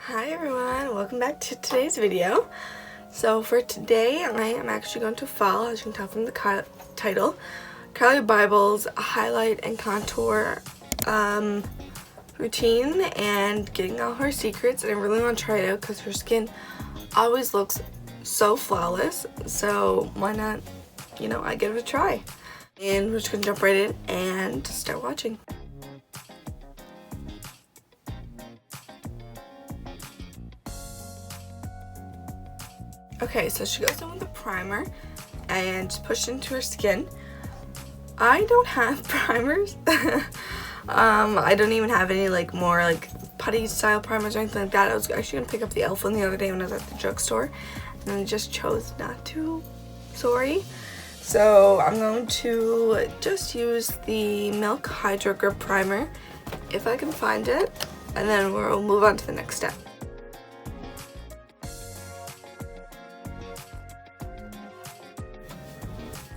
Hi everyone, welcome back to today's video. So for today, I am actually going to follow, as you can tell from the title, Carli Bybels highlight and contour routine and getting all her secrets. And I really want to try it out because her skin always looks so flawless. So why not, I give it a try. And we're just going to jump right in and start watching. Okay, so she goes in with the primer and just pushed into her skin. I don't have primers. I don't even have any more putty style primers or anything like that. I was actually gonna pick up the e.l.f. one the other day when I was at the drugstore, and I just chose not to. Sorry. So I'm going to just use the Milk Hydro Grip primer if I can find it, and then we'll move on to the next step.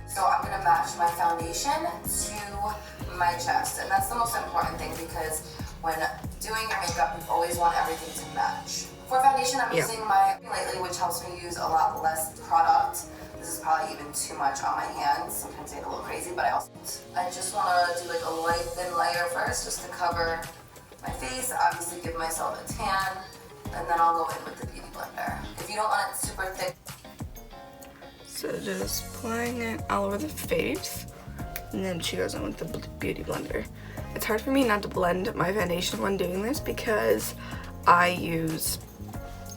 So I'm going to match my foundation to my chest, and that's the most important thing because when doing your makeup, you always want everything to match. For foundation, I'm using my lately, which helps me use a lot less product. This is probably even too much on my hands. Sometimes I get a little crazy, but I just want to do a light thin layer first just to cover my face, obviously give myself a tan, and then I'll go in with the beauty blender. If you don't want it super thick, so just applying it all over the face, and then she goes in with the beauty blender. It's hard for me not to blend my foundation when doing this because I use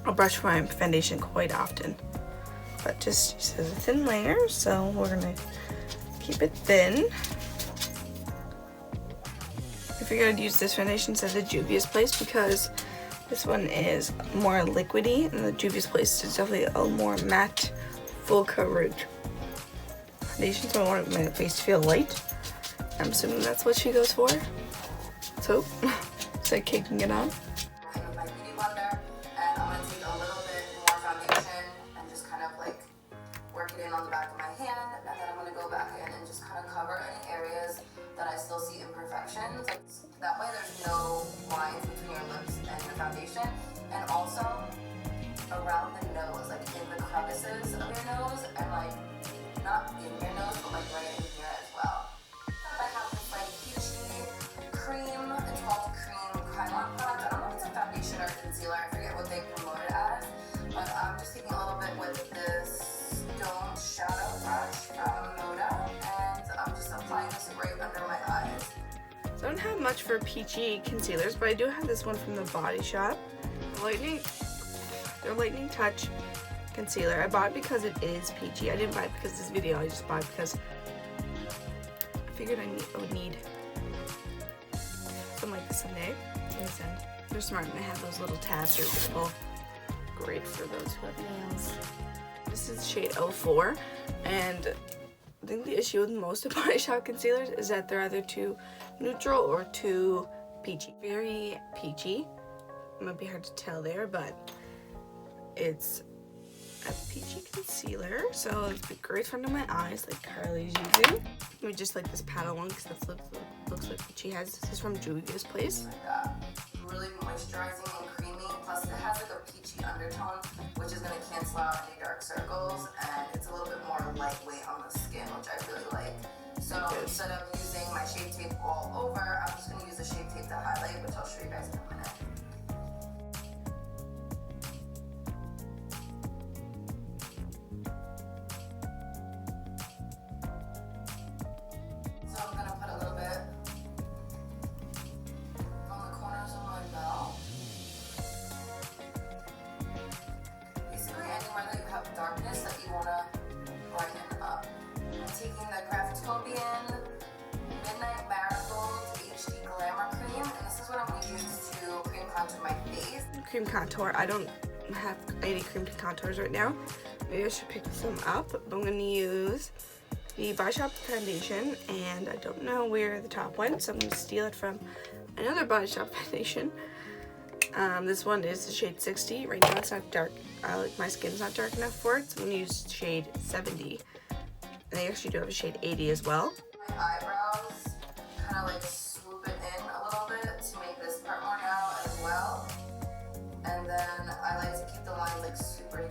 a brush for my foundation quite often. But just uses a thin layer, so we're gonna keep it thin. I figured I'd use this foundation instead of the Juvia's Place because this one is more liquidy, and the Juvia's Place is definitely a more matte, full coverage foundation, so I want my face to feel light. I'm assuming that's what she goes for. So, start caking it on. with my beauty blender, and I'm going to take a little bit more foundation and just kind of work it in on the back of my hand, and then I'm going to go back in and just kind of cover any areas that I still see imperfections. That way there's no lines between your lips and your foundation, and also around the nose, in the crevices of your nose, and not in your nose, but right in here as well. I have this peachy cream, it's called Cream Cryon product. I don't know if it's a foundation or a concealer, I forget what they promote it as, but I'm just taking a little bit with this Stone Shadow Brush from Moda, and I'm just applying this right under my eyes. So I don't have much for peachy concealers, but I do have this one from the Body Shop. Their Lightning Touch concealer. I bought it because it is peachy. I didn't buy it because of this video. I just bought it because I figured I would need something like this someday. They're smart and they have those little tabs here that pull. Great for those who have nails. This is shade 04, and I think the issue with most of Body Shop concealers is that they're either too neutral or too peachy. Very peachy. It might be hard to tell there, but it's a peachy concealer, so it's great for under my eyes like Carli's using. We just like this paddle one because that looks like what she has. This is from Juvia's Place. Really moisturizing and creamy, plus it has a peachy undertone, which is going to cancel out any dark circles, and it's a little bit more lightweight on the skin, which I really like. So instead of using my Shape Tape all over, I'm just going to use the Shape Tape to highlight, which I'll show you guys in a minute. So I'm going to put a little bit on the corners of my mouth. Basically anywhere that you have darkness that you want to brighten up. I'm taking the Craftobian Midnight Marigold HD Glamour Cream, and this is what I'm going to use to cream contour my face. Cream contour. I don't have any cream contours right now. Maybe I should pick some up, but I'm going to use the Body Shop foundation, and I don't know where the top went, so I'm going to steal it from another Body Shop foundation. This one is the shade 60. Right now it's not dark. My skin's not dark enough for it, so I'm going to use shade 70. And they actually do have a shade 80 as well. My eyebrows, kind of swoop it in a little bit to make this part more out as well. And then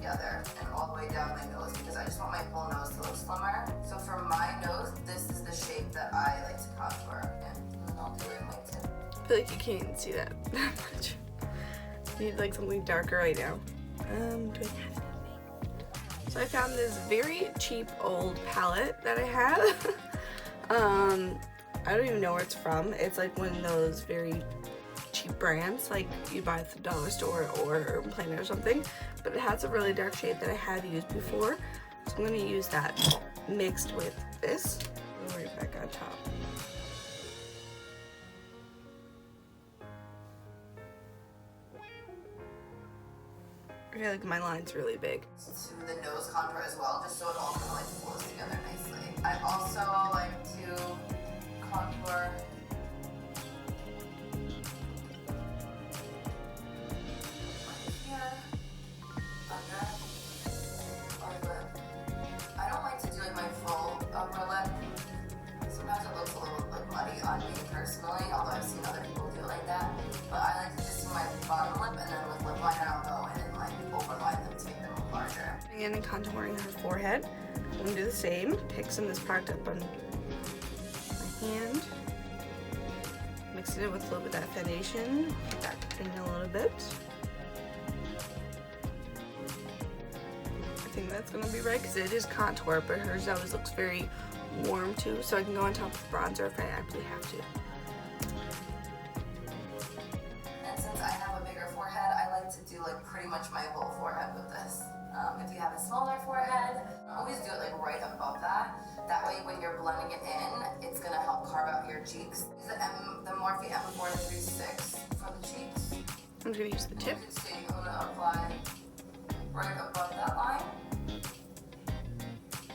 together and all the way down my nose because I just want my whole nose to look slimmer. So for my nose, this is the shape that I like to contour. And then I'll do it in my tip. I feel like you can't even see that much. You need like something darker right now. Do I have anything? So I found this very cheap old palette that I have. I don't even know where it's from. It's like one of those very cheap brands, like you buy at the dollar store or Urban Planet or something. But it has a really dark shade that I have used before. So I'm going to use that mixed with this. Right back on top. I feel like my line's really big. To the nose contour as well, just so it all kind of like flows together nicely. I also like to contour here, under, my lip. I don't like to do like my full upper lip. Sometimes it looks a little like muddy on me personally, although I've seen other people do it like that. But I like to just do my bottom lip and then with lip liner I'll go in and like overline them to make them look larger. Again, and contouring her forehead. I'm gonna do the same. Pick some of this product up on my hand. Mixing it with a little bit of that foundation. Darken it a little bit. I think that's gonna be right because it is contour, but hers always looks very warm too, so I can go on top of bronzer if I actually have to. And since I have a bigger forehead, I like to do like pretty much my whole forehead with this. If you have a smaller forehead, always do it like right above that. That way when you're blending it in, it's gonna help carve out your cheeks. Use the Morphe M436 for the cheeks. I'm gonna use the tip. You can see I'm gonna apply right above that line.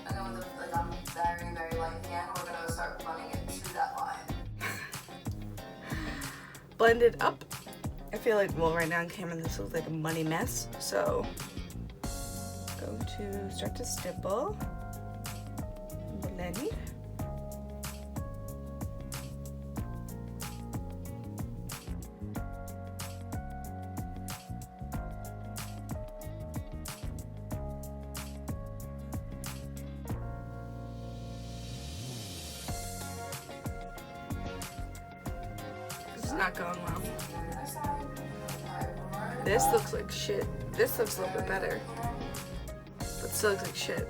And then with a very, very light hand, we're gonna start blending it to that line. Blend it up. I feel like, well, right now on camera this looks like a money mess, so go to start to stipple, blend. This is not going well. This looks like shit. This looks a little bit better. But still looks like shit.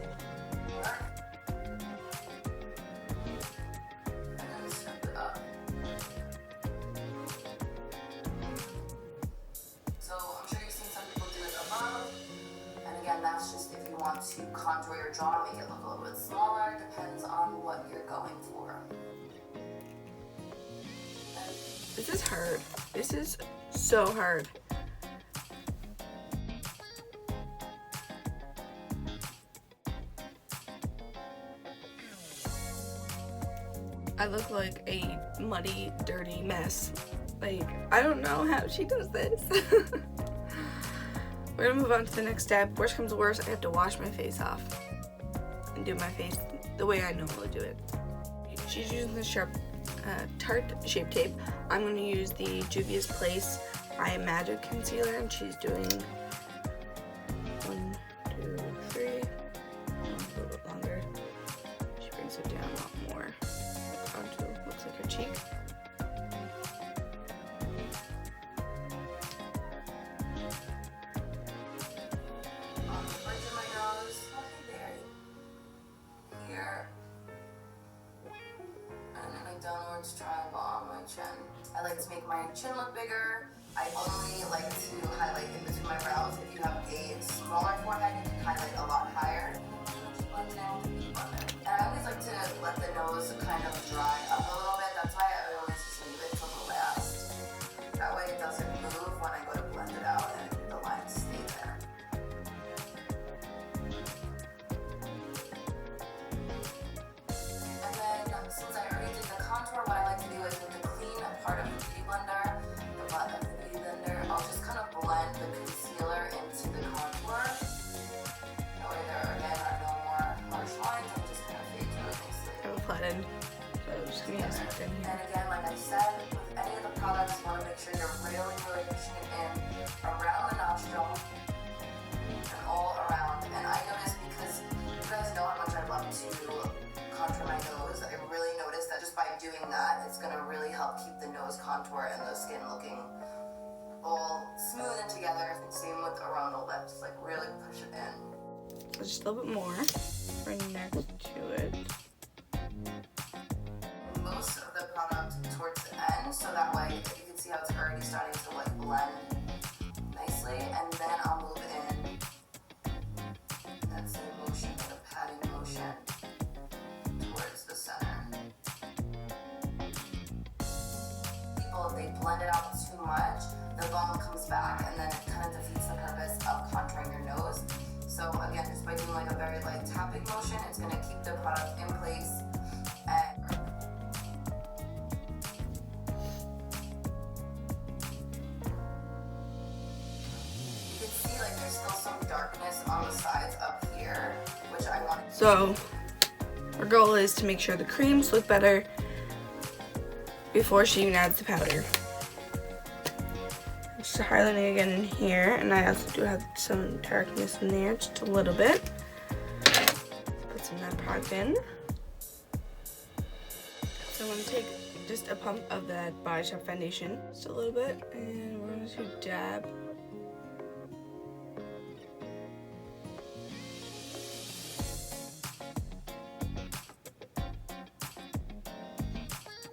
So I'm sure you've seen some people do it above. And again, that's just if you want to contour your jaw, make it look a little bit smaller. Depends on what you're going for. This is hard. This is so hard. I look like a muddy, dirty mess. Like, I don't know how she does this. We're gonna move on to the next step. Worst comes to worst, I have to wash my face off and do my face the way I normally do it. She's using the sharp Tarte Shape Tape. I'm gonna use the Juvia's Place Eye Magic Concealer, and she's doing 1, 2, 3. A little bit longer. She brings it down a lot more. Onto looks like her cheek. On the bridge of my nose, there, here, and then a downwards triangle on my chin. I like to make my chin look bigger. I only like to highlight in between my brows. just a little bit more right next to it. Most of the product towards the end, so that way you can see how it's already starting to like blend nicely, and then I'll move in that same motion, the patting motion towards the center. People, if they blend it out too much, the bone comes back and then it kind of defeats the purpose of contouring your nose. So again, just by doing like a very light tapping motion, it's going to keep the product in place. And you can see like there's still some darkness on the sides up here, which I want. So our goal is to make sure the creams look better before she even adds the powder. Just highlighting again in here, and I also do have some darkness in there, just a little bit. Put some of that product in. So I'm going to take just a pump of that Body Shop foundation, just a little bit, and we're going to dab.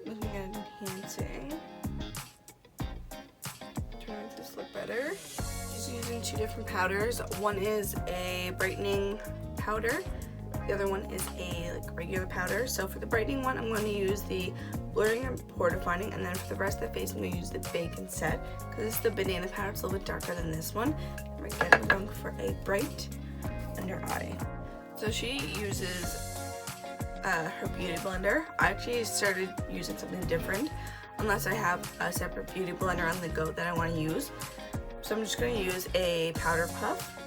Looking at enhancing. Better. Just using two different powders. One is a brightening powder. The other one is a like regular powder. So for the brightening one, I'm going to use the blurring and pore defining, and then for the rest of the face, I'm going to use the Bacon Set because it's the banana powder. It's a little bit darker than this one. I'm going for a bright under eye. So she uses her beauty blender. I actually started using something different, unless I have a separate beauty blender on the go that I want to use. So I'm just going to use a powder puff,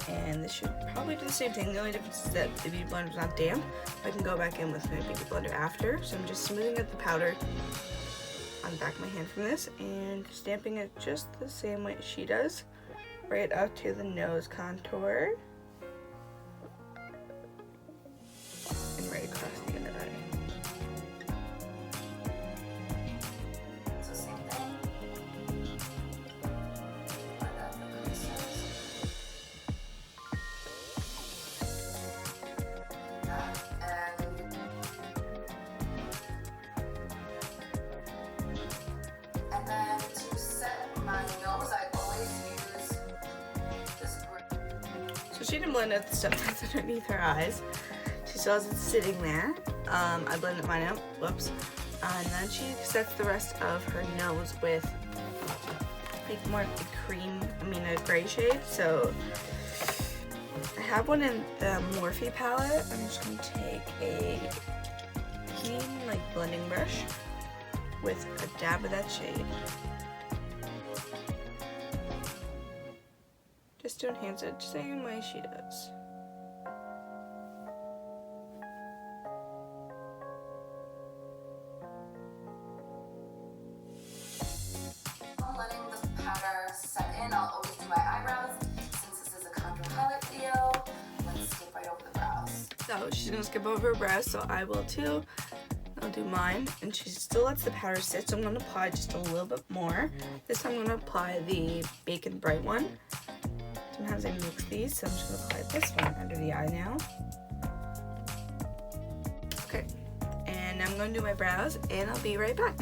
and this should probably do the same thing. The only difference is that the beauty blender is not damp. I can go back in with my beauty blender after. So I'm just smoothing out the powder on the back of my hand from this and stamping it just the same way she does, right up to the nose contour and right across the under eye. She didn't blend out the stuff that's underneath her eyes. She still has it sitting there. I blended mine out, whoops. And then she sets the rest of her nose with like more of a gray shade. So I have one in the Morphe palette. I'm just gonna take a clean like blending brush with a dab of that shade. Just to enhance it, same way she does. I'm letting the powder set in. I'll always do my eyebrows. Since this is a contour highlight video, let's skip right over the brows. So she's gonna skip over her brows, so I will too. I'll do mine, and she still lets the powder sit, so I'm gonna apply just a little bit more. This time I'm gonna apply the Bacon Bright one. Sometimes I mix these, so I'm just going to apply this one under the eye now. Okay, and I'm going to do my brows, and I'll be right back.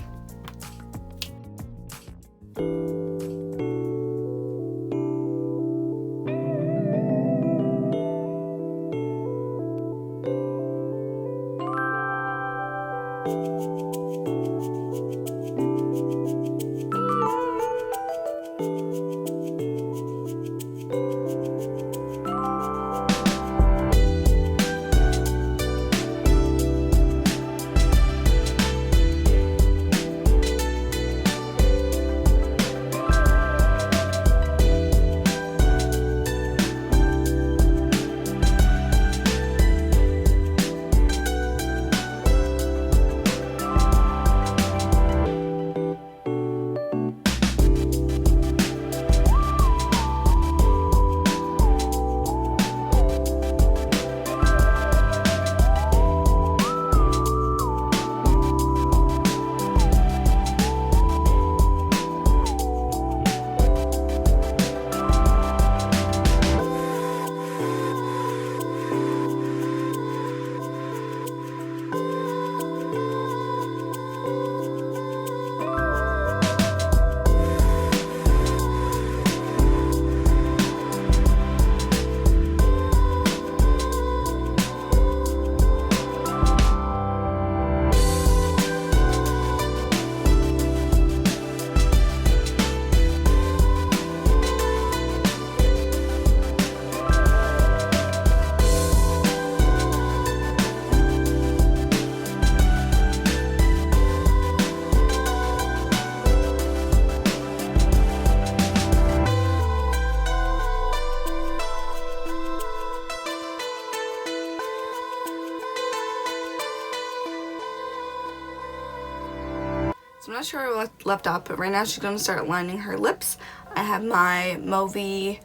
not sure where I left off, but right now she's going to start lining her lips. I have my Movi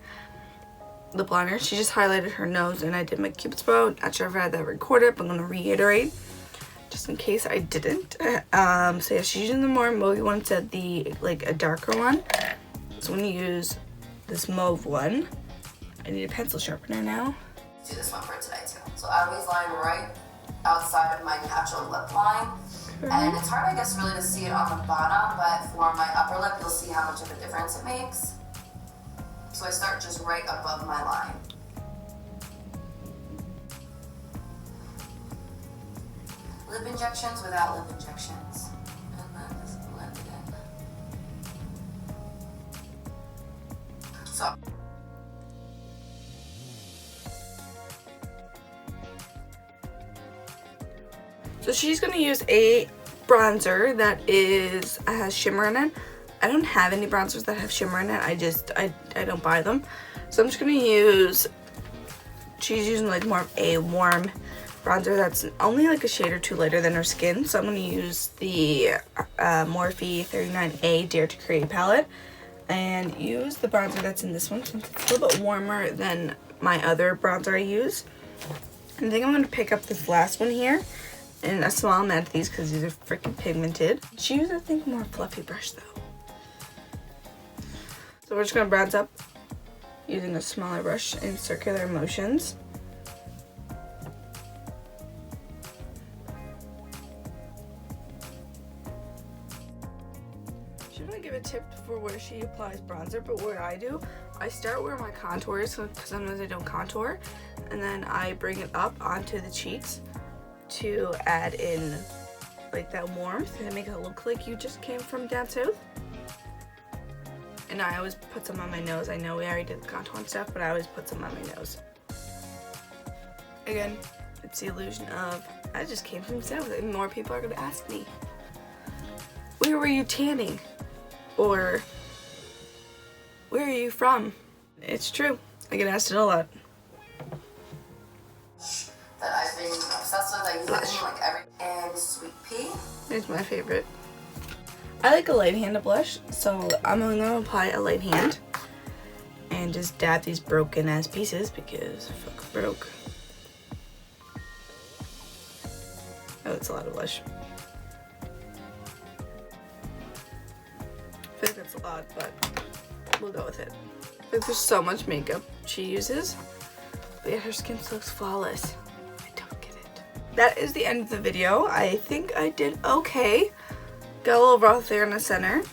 lip liner. She just highlighted her nose and I did my Cupid's bow. Not sure if I had that recorded, but I'm going to reiterate just in case I didn't. So yeah, she's using the more Movi one instead of the a darker one. So I'm going to use this mauve one. I need a pencil sharpener now. Do this one for today too. So I always line right outside of my natural lip line. And it's hard, I guess, really to see it on the bottom, but for my upper lip, you'll see how much of a difference it makes. So I start just right above my line. Lip injections without lip injections. And then just blend it in. So. So she's going to use a bronzer that has shimmer in it. I don't have any bronzers that have shimmer in it. I don't buy them. So I'm just going to use, she's using more of a warm bronzer that's only a shade or two lighter than her skin. So I'm going to use the Morphe 39A Dare to Create palette and use the bronzer that's in this one since it's a little bit warmer than my other bronzer I use. And I think I'm going to pick up this last one here. And a small amount of these because these are freaking pigmented. She used, I think, more fluffy brush though. So we're just gonna bronze up using a smaller brush in circular motions. She might give a tip for where she applies bronzer, but what I do, I start where my contour is because sometimes I don't contour, and then I bring it up onto the cheeks to add in that warmth and make it look like you just came from down south. And I always put some on my nose. I know we already did the contour and stuff, but I always put some on my nose. Again, it's the illusion of I just came from south, and more people are gonna ask me, where were you tanning? Or where are you from? It's true. I get asked it a lot. That I've been obsessed with. I use it in every, and Sweet Pea. It's my favorite. I like a light handed blush, so I'm only going to apply a light hand and just dab these broken ass pieces because fuck broke. Oh, that's a lot of blush. I feel like that's a lot, but we'll go with it. I think there's so much makeup she uses, but yeah, her skin looks flawless. That is the end of the video. I think I did okay. Got a little rough there in the center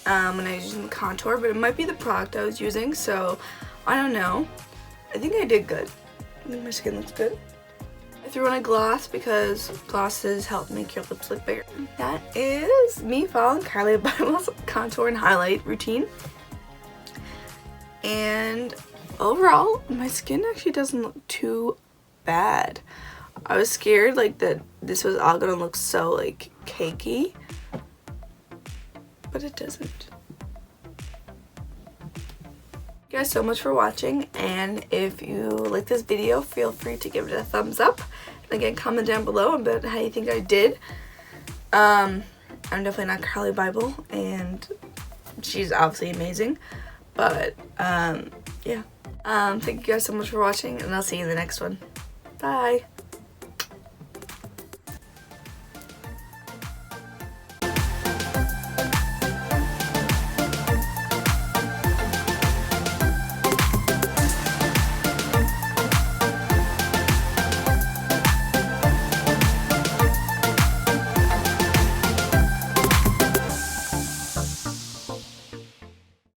when I was using the contour, but it might be the product I was using, so I don't know. I think I did good. I think my skin looks good. I threw on a gloss because glosses help make your lips look bigger. That is me following Carli Bybels' contour and highlight routine. And overall, my skin actually doesn't look too bad. I was scared that this was all gonna look so cakey, but it doesn't. Thank you guys so much for watching, and if you like this video, feel free to give it a thumbs up. And again, comment down below about how you think I did. I'm definitely not Carli Bybel, and she's obviously amazing, but yeah. Thank you guys so much for watching, and I'll see you in the next one. Bye.